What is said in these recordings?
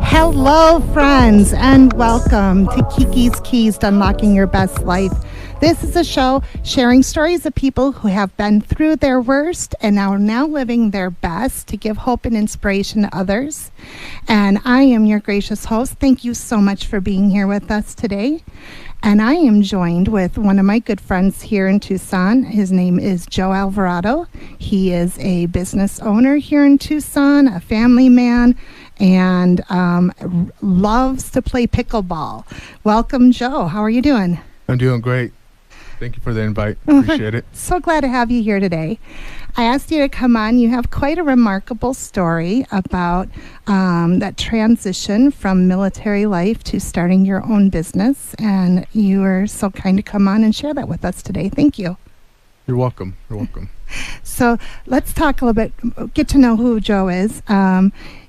Hello, friends, and welcome to Kiki's Keys to Unlocking Your Best Life. This is a show sharing stories of people who have been through their worst and are now living their best to give hope and inspiration to others. And I am your gracious host. Thank you so much for being here with us today. And I am joined with one of my good friends here in Tucson. His name is Joe Alvarado. He is a business owner here in Tucson, a family man, and loves to play pickleball. Welcome, Joe. How are you doing? I'm doing great. Thank you for the invite. Appreciate it. So glad to have you here today. I asked you to come on. You have quite a remarkable story about that transition from military life to starting your own business, and you were so kind to come on and share that with us today. Thank you. You're welcome. You're welcome. So let's talk a little bit, get to know who Joe is.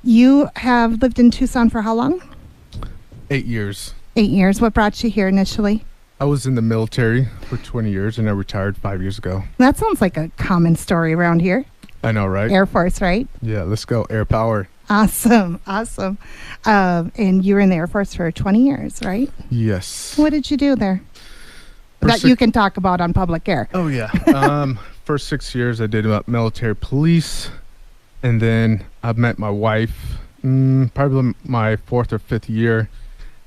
You have lived in Tucson for how long? 8 years. 8 years. What brought you here initially? I was in the military for 20 years and I retired 5 years ago. That sounds like a common story around here. I know, right? Air Force, right? Yeah, let's go. Air power. Awesome. And you were in the Air Force for 20 years, right? Yes. What did you do there? That you can talk about on public air. Oh, yeah. First 6 years I did military police. And then I met my wife probably my fourth or fifth year.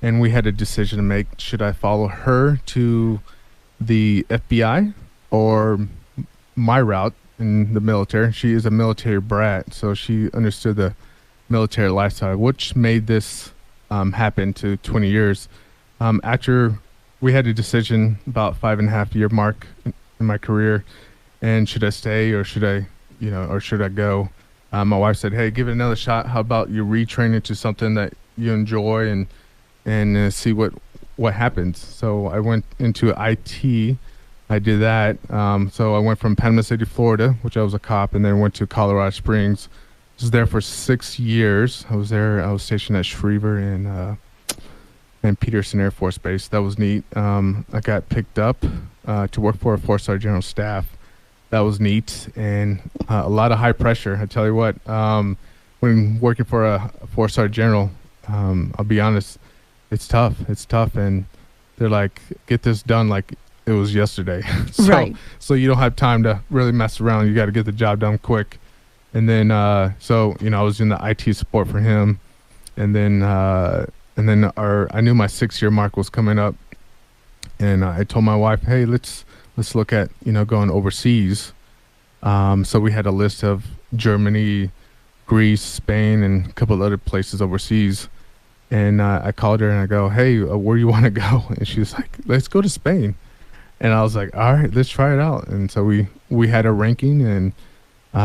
And we had a decision to make. Should I follow her to the FBI or my route in the military? She is a military brat, so she understood the military lifestyle, which made this happen to 20 years. After we had a decision about 5.5 year mark in my career, and should I stay or should I go? My wife said, "Hey, give it another shot. How about you retrain into something that you enjoy and see what happens." So I went into IT. I did that. So I went from Panama City, Florida, which I was a cop, and then went to Colorado Springs. I was there for 6 years. I was stationed at Schriever and Peterson Air Force Base. That was neat. I got picked up to work for a 4-star general staff. That was neat, and a lot of high pressure. I tell you what, when working for a 4-star general, I'll be honest, it's tough, and they're like, get this done like it was yesterday. Right. So you don't have time to really mess around. You got to get the job done quick. And then, I was in the IT support for him. And then I knew my 6 year mark was coming up. And I told my wife, hey, let's look at, going overseas. So we had a list of Germany, Greece, Spain, and a couple of other places overseas. And I called her and I go, hey, where do you want to go? And she was like, let's go to Spain. And I was like, all right, let's try it out. And so we had a ranking and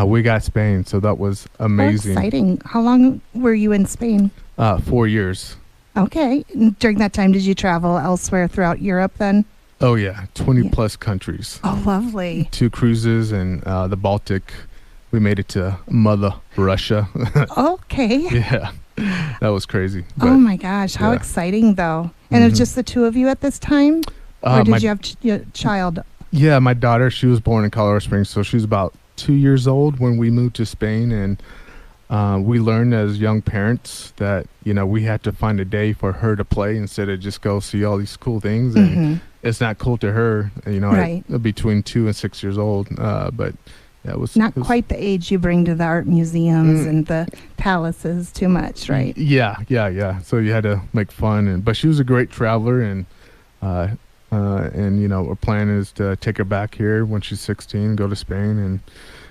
we got Spain. So that was amazing. How exciting. How long were you in Spain? 4 years. Okay. During that time, did you travel elsewhere throughout Europe then? Oh, yeah. 20 plus countries. Oh, lovely. 2 cruises and the Baltic. We made it to Mother Russia. Okay. Yeah. That was crazy. Oh my gosh, how exciting though. And it was just the two of you at this time? Or did you have a child? Yeah, my daughter, she was born in Colorado Springs, so she was about 2 years old when we moved to Spain. And we learned as young parents that, we had to find a day for her to play instead of just go see all these cool things. And it's not cool to her, right. Between 2 and 6 years old. But yeah, it was not quite the age you bring to the art museums and the palaces too much, right? Yeah. So you had to make fun, but she was a great traveler, and our plan is to take her back here when she's 16, go to Spain, and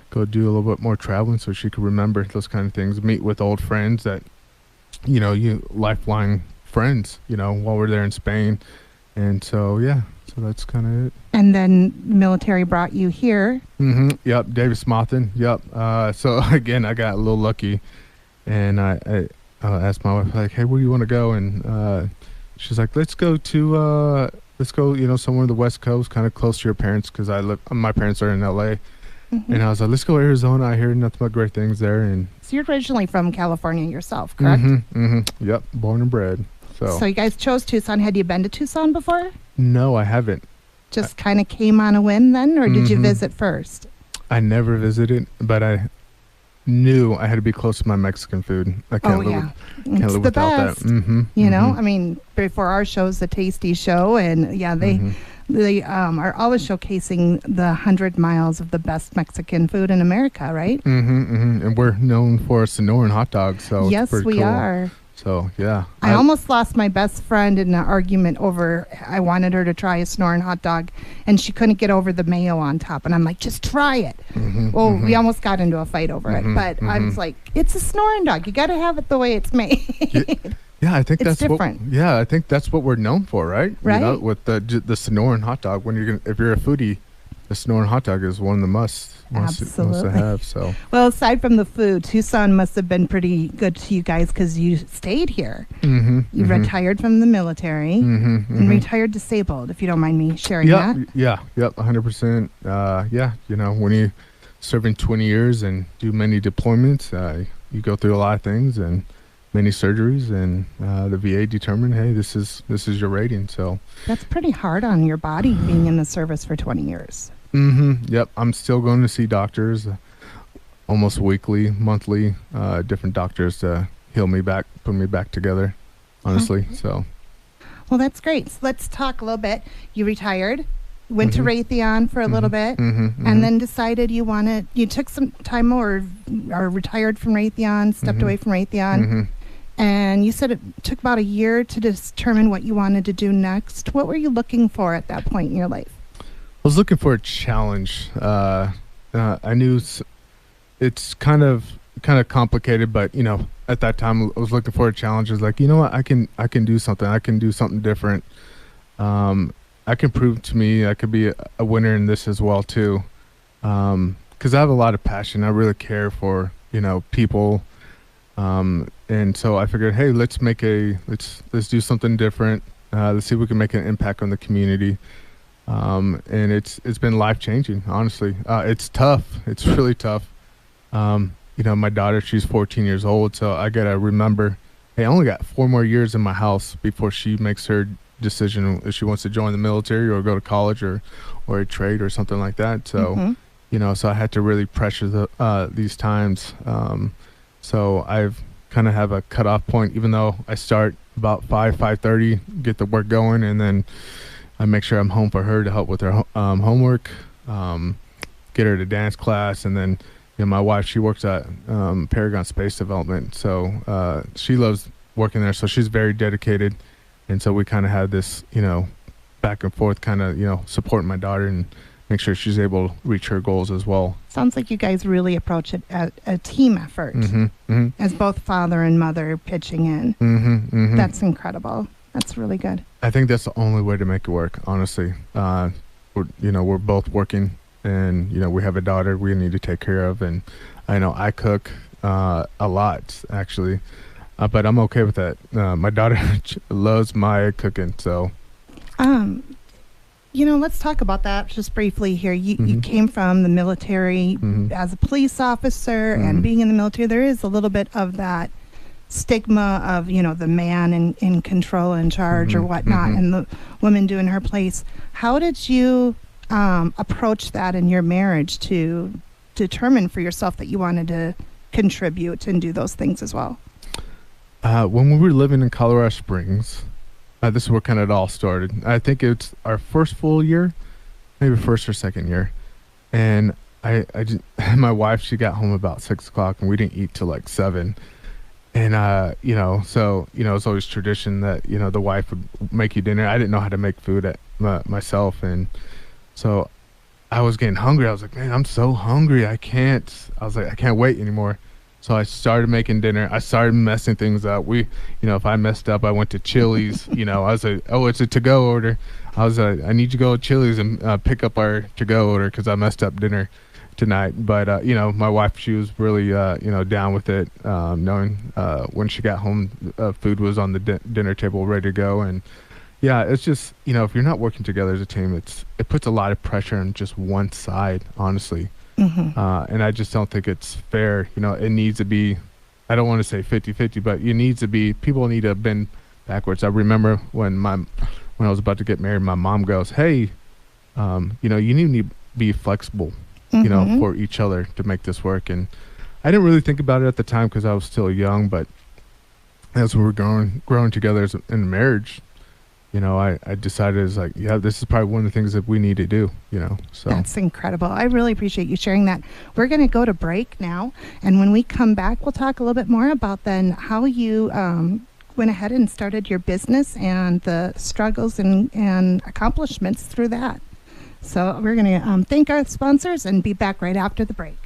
go do a little bit more traveling so she could remember those kind of things, meet with old friends that, you lifelong friends, while we're there in Spain, and so yeah. So that's kind of it. And then military brought you here. Yep, Davis Monthan. Yep. So again, I got a little lucky, and I asked my wife, like, hey, where do you want to go? And she's like, let's go, somewhere on the West Coast, kind of close to your parents, because my parents are in LA. And I was like, let's go Arizona. I hear nothing but great things there. And so you're originally from California yourself, correct? Yep, born and bred. So you guys chose Tucson. Had you been to Tucson before? No, I haven't. Just kind of came on a whim then, or did you visit first? I never visited, but knew I had to be close to my Mexican food. I can't live it's live the without best. that. Mm-hmm, You know, I mean, before our show's the Tasty Show, and they are always showcasing the 100 miles of the best Mexican food in America, right? And we're known for Sonoran hot dogs, so Yes, it's pretty we cool. are. So yeah, I almost lost my best friend in an argument over, I wanted her to try a Sonoran hot dog, and she couldn't get over the mayo on top. And I'm like, just try it. We almost got into a fight over it. But I was like, it's a Sonoran dog. You got to have it the way it's made. Yeah, I think It's that's different. I think that's what we're known for, right? Right. You know, with the Sonoran hot dog. If you're a foodie, the Sonoran hot dog is one of the must to Absolutely. have. So Well, aside from the food, Tucson must have been pretty good to you guys because you stayed here. You retired from the military and retired disabled, if you don't mind me sharing that. Yep, 100%. Yeah, you know, when you serving 20 years and do many deployments, you go through a lot of things and many surgeries, and the VA determined, hey, this is your rating. So That's pretty hard on your body being in the service for 20 years. Yep, I'm still going to see doctors almost weekly, monthly, different doctors to heal me back, put me back together, honestly. Okay. So Well, that's great. So let's talk a little bit. You retired, went to Raytheon for a little bit, and then decided you took some time or retired from Raytheon, stepped away from Raytheon. And you said it took about a year to determine what you wanted to do next. What were you looking for at that point in your life? I was looking for a challenge. I knew it's kind of complicated, but you know, at that time I was looking for a challenge. I was like, you know what, I can do something. I can do something different. I can prove to me I could be a winner in this as well too. Because I have a lot of passion. I really care for, you know, people. And so I figured, hey, let's do something different. Let's see if we can make an impact on the community. And it's been life changing, honestly. It's tough. It's really tough. You know, my daughter, she's 14 years old, so I gotta remember, hey, I only got 4 more years in my house before she makes her decision if she wants to join the military or go to college or a trade or something like that. So, you know, so I had to really pressure these times. So I've kind of have a cutoff point, even though I start about 5:30, get the work going, and then I make sure I'm home for her to help with her homework, get her to dance class, and then, you know, my wife, she works at Paragon Space Development, so she loves working there, so she's very dedicated, and so we kind of have this, you know, back and forth kind of, you know, supporting my daughter and make sure she's able to reach her goals as well. Sounds like you guys really approach it as a team effort, as both father and mother pitching in. That's incredible. That's really good. I think that's the only way to make it work, honestly. We're both working, and, you know, we have a daughter we need to take care of, and I know I cook a lot, actually, but I'm okay with that. My daughter loves my cooking, so. You know, let's talk about that just briefly here. You came from the military as a police officer, and being in the military, there is a little bit of that stigma of, you know, the man in control, in charge or whatnot, and the woman doing her place. How did you approach that in your marriage to determine for yourself that you wanted to contribute and do those things as well? When we were living in Colorado Springs, this is where kind of it all started. I think it's our first full year, maybe first or second year. And I just, my wife, she got home about 6 o'clock, and we didn't eat till like 7. And, you know, so, you know, it's always tradition that, you know, the wife would make you dinner. I didn't know how to make food myself. And so I was getting hungry. I was like, man, I'm so hungry. I can't wait anymore. So I started making dinner. I started messing things up. If I messed up, I went to Chili's. You know, I was like, oh, it's a to-go order. I was like, I need to go to Chili's and pick up our to-go order because I messed up dinner tonight. But, you know, my wife, she was really, down with it, knowing when she got home, food was on the dinner table ready to go. And, yeah, it's just, you know, if you're not working together as a team, it puts a lot of pressure on just one side, honestly. And I just don't think it's fair. You know, it needs to be, I don't want to say 50-50, but people need to bend backwards. I remember when I was about to get married, my mom goes, hey, you know, you need to be flexible, you know, for each other to make this work. And I didn't really think about it at the time because I was still young, but as we were growing together in a marriage, I decided it's like, yeah, this is probably one of the things that we need to do, so. That's incredible. I really appreciate you sharing that. We're going to go to break now. And when we come back, we'll talk a little bit more about then how you went ahead and started your business and the struggles and accomplishments through that. So we're going to thank our sponsors and be back right after the break.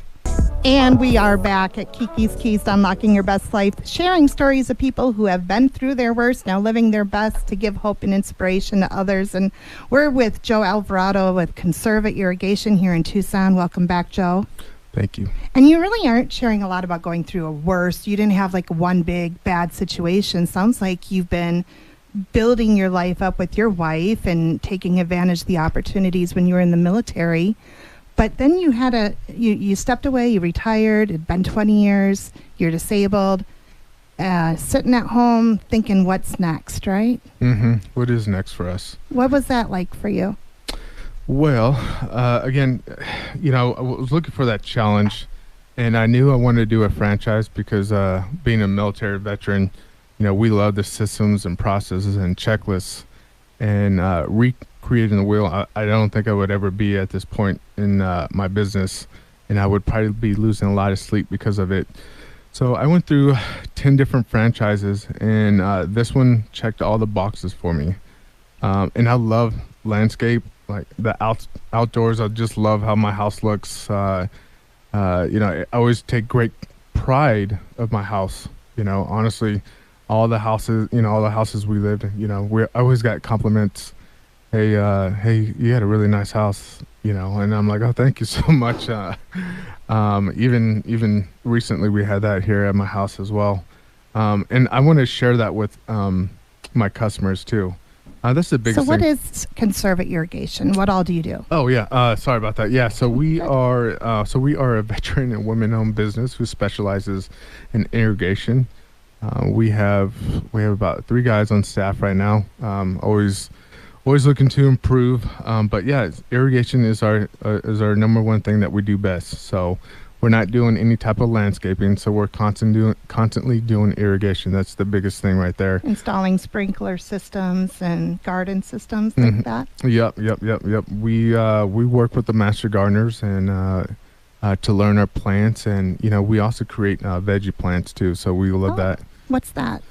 And we are back at Kiki's Keys to Unlocking Your Best Life, sharing stories of people who have been through their worst, now living their best to give hope and inspiration to others. And we're with Joe Alvarado with Conserva Irrigation here in Tucson. Welcome back, Joe. Thank you. And you really aren't sharing a lot about going through a worst. You didn't have like one big bad situation. Sounds like you've been building your life up with your wife and taking advantage of the opportunities when you were in the military. But then you had you stepped away, you retired, it'd been 20 years, you're disabled, sitting at home thinking what's next, right? Mm-hmm. What is next for us? What was that like for you? Well, again, I was looking for that challenge, and I knew I wanted to do a franchise because being a military veteran, we love the systems and processes and checklists, and recreating the wheel. I don't think I would ever be at this point in my business, and I would probably be losing a lot of sleep because of it. So I went through 10 different franchises, and this one checked all the boxes for me. And I love landscape, like the outdoors. I just love how my house looks. I always take great pride of my house. Honestly, all the houses we lived in, we always got compliments. Hey, you had a really nice house, and I'm like, oh, thank you so much. Even recently we had that here at my house as well. And I want to share that with my customers too. That's the biggest thing. So what is Conserva Irrigation? What all do you do? Oh yeah, sorry about that. Yeah, so we are a veteran and women-owned business who specializes in irrigation. We have about 3 guys on staff right now. Always looking to improve. But yeah, irrigation is our number one thing that we do best. So we're not doing any type of landscaping. So we're constantly doing irrigation. That's the biggest thing right there. Installing sprinkler systems and garden systems like that. Yep. We work with the master gardeners and to learn our plants, and we also create veggie plants too. So we love that. What's that?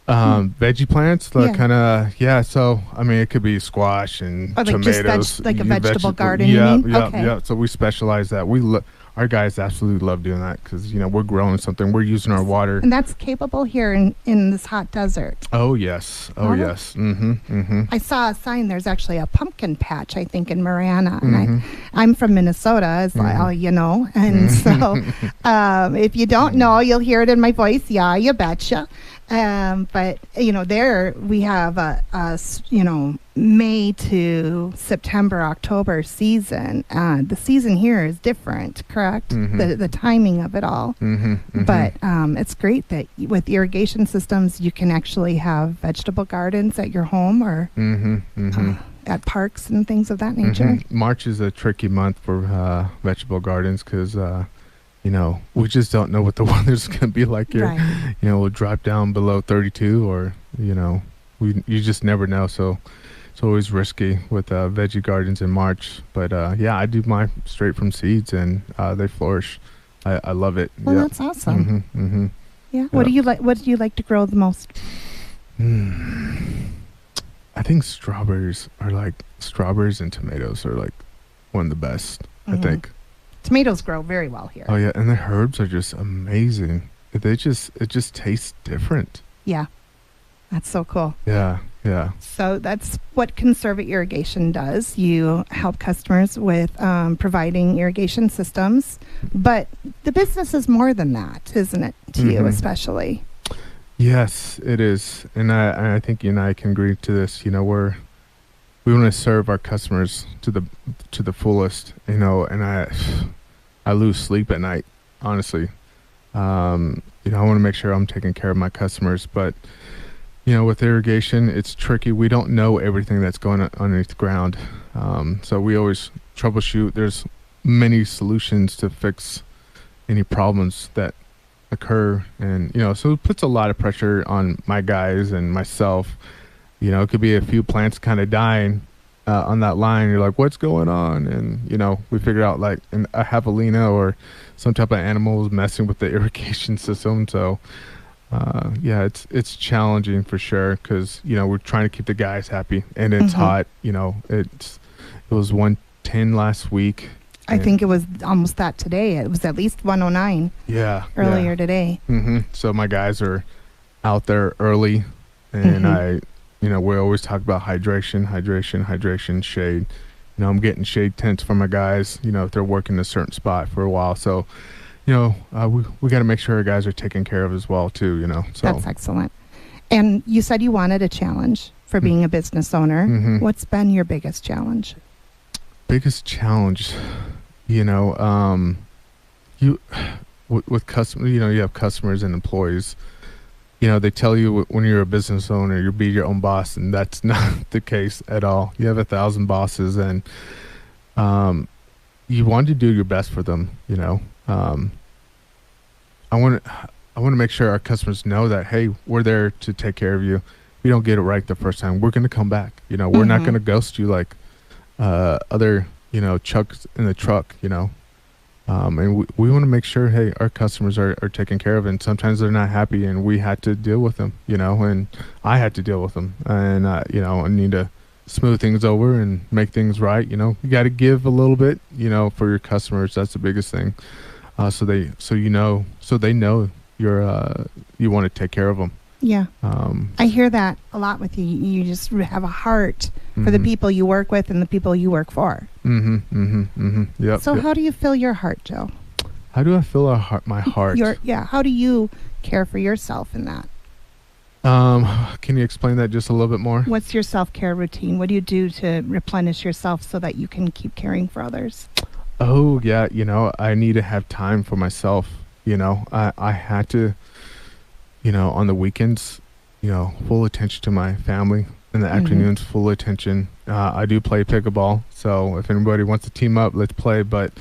Veggie plants, kind of, so I mean, it could be squash and tomatoes, just like a vegetable garden. Yeah. So we specialize that. Our guys absolutely love doing that because we're growing something, we're using our water, and that's capable here in this hot desert. Oh yes, yes. I saw a sign. There's actually a pumpkin patch, I think, in Marana, and I'm from Minnesota, as and so if you don't know, you'll hear it in my voice. Yeah, you betcha. But there we have a May to September, October season. The season here is different, correct? The timing of it all. But it's great that with irrigation systems, you can actually have vegetable gardens at your home or at parks and things of that nature. March is a tricky month for vegetable gardens because we just don't know what the weather's going to be like here. Right. We'll drop down below 32 or, you just never know. So it's always risky with veggie gardens in March. But I do mine straight from seeds and they flourish. I love it. Well, that's awesome. Yeah. What do you like to grow the most? I think strawberries and tomatoes are like one of the best, I think. Tomatoes grow very well here. Oh yeah, and the herbs are just amazing. It just tastes different. Yeah, that's so cool. Yeah. So that's what Conserva Irrigation does. You help customers with providing irrigation systems, but the business is more than that, isn't it? To you especially. Yes, it is, and I think you and I can agree to this. We want to serve our customers to the fullest, and I lose sleep at night, honestly. I want to make sure I'm taking care of my customers, but with irrigation, it's tricky. We don't know everything that's going on underneath the ground, so we always troubleshoot. There's many solutions to fix any problems that occur. And so it puts a lot of pressure on my guys and myself. It could be a few plants kind of dying on that line. You're like, what's going on? And we figure out like a javelina or some type of animal is messing with the irrigation system. So yeah, it's challenging for sure, because we're trying to keep the guys happy, and it's hot. It was 110 last week. I think it was almost that today. It was at least 109. Yeah, earlier today. So my guys are out there early, and we always talk about hydration, shade. I'm getting shade tents for my guys, if they're working a certain spot for a while. So, we got to make sure our guys are taken care of as well too, So That's excellent. And you said you wanted a challenge for being a business owner. What's been your biggest challenge? Biggest challenge, with customers, you have customers and employees. They tell you when you're a business owner, you'll be your own boss, and that's not the case at all. You have 1,000 bosses, and you want to do your best for them. I want to make sure our customers know that, hey, we're there to take care of you. If you don't get it right the first time, we're going to come back. We're not going to ghost you like other chucks in the truck. And we want to make sure, hey, our customers are taken care of, and sometimes they're not happy, and we had to deal with them, and I had to deal with them, and I need to smooth things over and make things right. You got to give a little bit, for your customers. That's the biggest thing. So they know you want to take care of them. Yeah. I hear that a lot with you. You just have a heart for the people you work with and the people you work for. Yep. So how do you fill your heart, Joe? How do I fill my heart? How do you care for yourself in that? Can you explain that just a little bit more? What's your self-care routine? What do you do to replenish yourself so that you can keep caring for others? Oh, yeah. I need to have time for myself. I had to, on the weekends, full attention to my family. In the afternoons, full attention. I do play pickleball, so if anybody wants to team up, let's play. But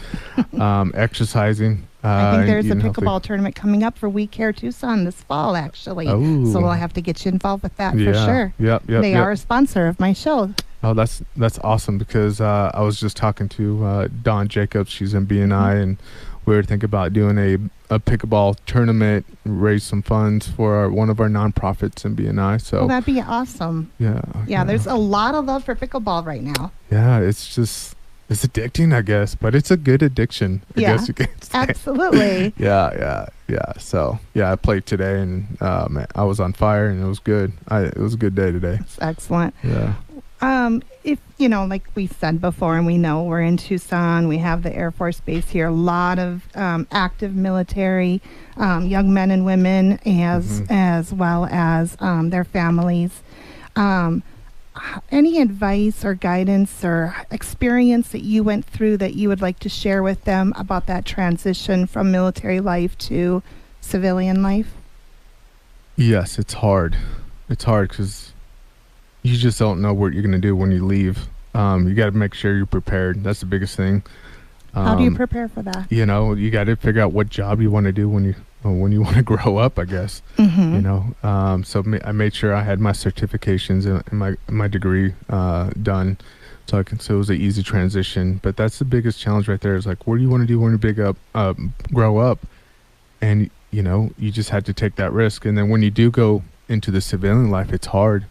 exercising. I think there's a pickleball tournament coming up for We Care Tucson this fall, actually. Oh. So we'll have to get you involved with that for sure. Yep. They are a sponsor of my show. Oh, that's awesome, because I was just talking to Dawn Jacobs. She's in BNI, and we were thinking about doing a pickleball tournament, raise some funds for one of our nonprofits in BNI. So that'd be awesome. Yeah, there's a lot of love for pickleball right now. Yeah, it's addicting, I guess, but it's a good addiction. I guess you can say. Absolutely. Yeah. So I played today, and I was on fire, and it was good. It was a good day today. That's excellent. Yeah. If like we said before, and we know we're in Tucson, we have the Air Force Base here, a lot of active military, young men and women, as well as their families. Any advice or guidance or experience that you went through that you would like to share with them about that transition from military life to civilian life? Yes, it's hard. It's hard because you just don't know what you're going to do when you leave. You got to make sure you're prepared. That's the biggest thing. How do you prepare for that? You got to figure out what job you want to do when you want to grow up, I guess. So I made sure I had my certifications and my degree done, so it was an easy transition. But that's the biggest challenge right there, is like, what do you want to do when you grow up? And you just had to take that risk. And then when you do go into the civilian life, it's hard.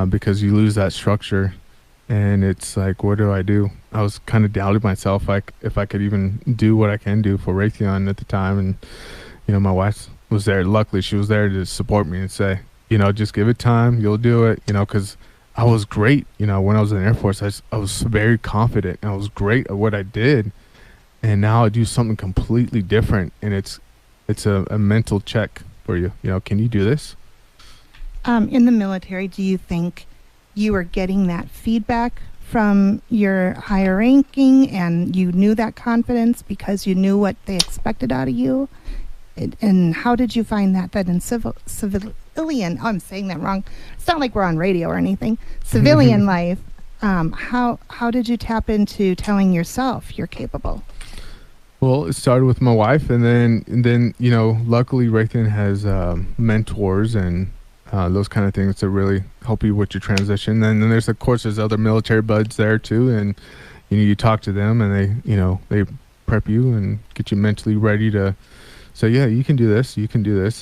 Because you lose that structure, and it's like, what do I do? I was kind of doubting myself, like if I could even do what I can do for Raytheon at the time. And my wife was there. Luckily, she was there to support me and say, just give it time, you'll do it. Because I was great. When I was in the Air Force, I was very confident, and I was great at what I did. And now I do something completely different, and it's a mental check for you. Can you do this? In the military, do you think you were getting that feedback from your higher ranking, and you knew that confidence because you knew what they expected out of you? And how did you find that in civilian, I'm saying that wrong. It's not like we're on radio or anything. Civilian life, how did you tap into telling yourself you're capable? Well, I think, the biggest thing is, you got to figure out what job you want to do when you leave. You got to make sure you're prepared. That's the biggest thing. You got to figure out what job you want to do when you want to grow up. And you just had to take that risk. And then when you do go into the civilian life, it's hard. Because you lose that structure, and it's a mental check for you. Can you do this? In the military, do you think you were getting that feedback from your higher ranking, and you knew that confidence because you knew what they expected out of you? Well, it started with my wife, and then luckily Raytheon has mentors and those kind of things to really help you with your transition. And then there's of course there's other military buds there too, and you talk to them, and they prep you and get you mentally ready to. So yeah, you can do this,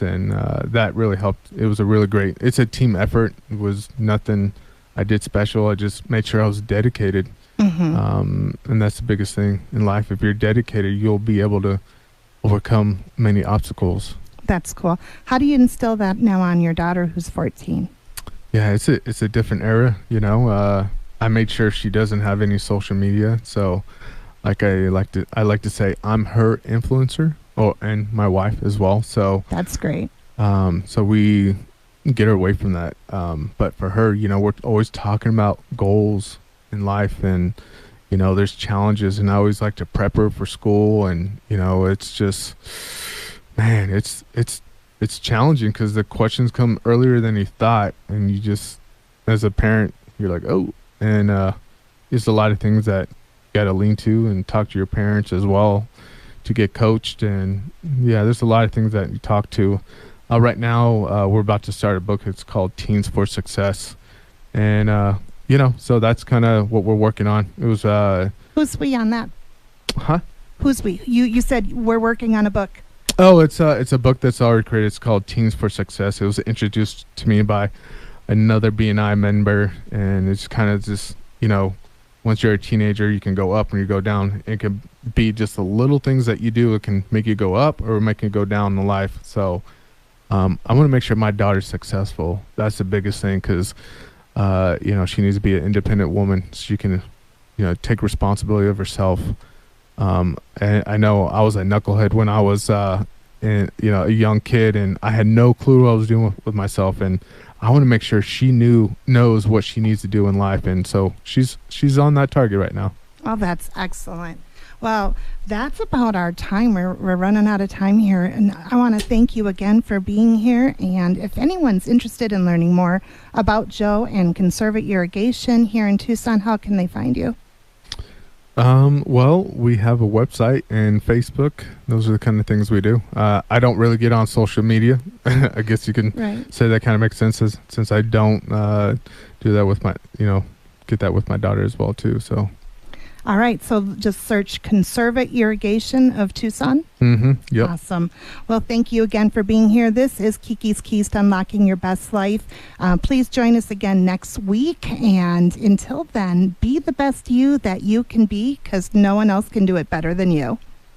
and that really helped. It was a really great. It's a team effort. It was nothing I did special. I just made sure I was dedicated. And that's the biggest thing in life. If you're dedicated, you'll be able to overcome many obstacles. That's cool. How do you instill that now on your daughter who's 14? Yeah, it's a different era. I made sure she doesn't have any social media. So, like I like to say, I'm her influencer. Oh, and my wife as well. So that's great. So we get her away from that. But for her, we're always talking about goals in life, and there's challenges, and I always like to prep her for school, and it's just, man, it's challenging because the questions come earlier than you thought, and you just, as a parent, you're like, oh, and there's a lot of things that you got to lean to and talk to your parents as well to get coached, and yeah, there's a lot of things that you talk to. Right now, we're about to start a book. It's called Teens for Success, and so that's kind of what we're working on. It was who's we on that? Huh? Who's we? You said we're working on a book. Oh, it's a book that's already created. It's called Teens for Success. It was introduced to me by another BNI member, and it's kind of just once you're a teenager, you can go up and you go down. It can be just the little things that you do. It can make you go up or make you go down in life. So I want to make sure my daughter's successful. That's the biggest thing, because she needs to be an independent woman. So she can, take responsibility of herself. And I know I was a knucklehead when I was, a young kid, and I had no clue what I was doing with myself. And I want to make sure she knows what she needs to do in life. And so she's on that target right now. Oh, that's excellent. Well, that's about our time. We're running out of time here. And I want to thank you again for being here. And if anyone's interested in learning more about Joe and Conserva Irrigation here in Tucson, how can they find you? Well, we have a website and Facebook. Those are the kind of things we do. I don't really get on social media. I guess you can say that kind of makes sense, since I don't do that with my, get that with my daughter as well too. So. All right, so just search Conserva Irrigation of Tucson. Yep. Awesome. Well, thank you again for being here. This is Kiki's Keys to Unlocking Your Best Life. Please join us again next week. And until then, be the best you that you can be, because no one else can do it better than you.